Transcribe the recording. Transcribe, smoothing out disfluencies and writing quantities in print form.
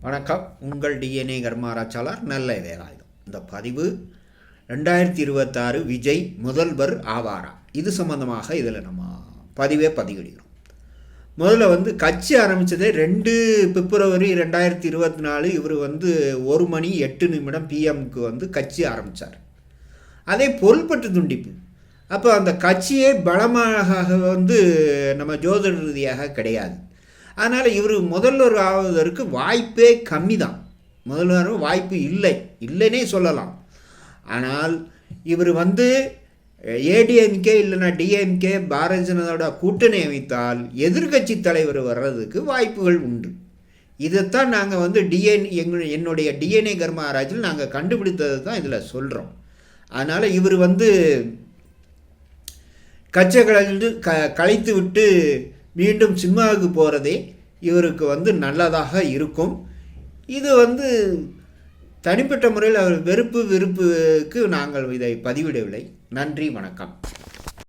வணக்கம். உங்கள் டிஎன்ஏ கர்மாராய்ச்சியாளர் நல்ல வேலாயுதம். இந்த பதிவு 2026 விஜய் முதல்வர் ஆவாரா, இது சம்பந்தமாக இதில் நம்ம பதிவிடுகிறோம். முதல்ல கட்சி ஆரம்பித்ததே 2 பிப்ரவரி 2024. இவர் 1 மணி 8 நிமிடம் பிஎம்க்கு கட்சி ஆரம்பித்தார். அதே பொருள்பட்டு துண்டிப்பு. அப்போ அந்த கட்சியே பலமாக நம்ம ஜோதிட ரீதியாக கிடையாது. அதனால் இவர் முதல்வர் ஆவதற்கு வாய்ப்பே கம்மி தான். முதல்வர் வாய்ப்பு இல்லைன்னே சொல்லலாம். ஆனால் இவர் ஏடிஎம்கே இல்லைன்னா டிஎம்கே பாரதிய ஜனதாவோட கூட்டணி அமைத்தால் எதிர்கட்சி தலைவர் வர்றதுக்கு வாய்ப்புகள் உண்டு. இதைத்தான் நாங்கள் என்னுடைய டிஎன்ஏ கர்ம ஆராய்ச்சியில் நாங்கள் கண்டுபிடித்தது தான் இதில் சொல்கிறோம். அதனால் இவர் கட்சிகளை கலைத்து விட்டு மீண்டும் சினிமாவுக்கு போகிறதே இவருக்கு நல்லதாக இருக்கும். இது தனிப்பட்ட முறையில் அவர் விருப்புக்கு நாங்கள் இதை பதிவிடவில்லை. நன்றி, வணக்கம்.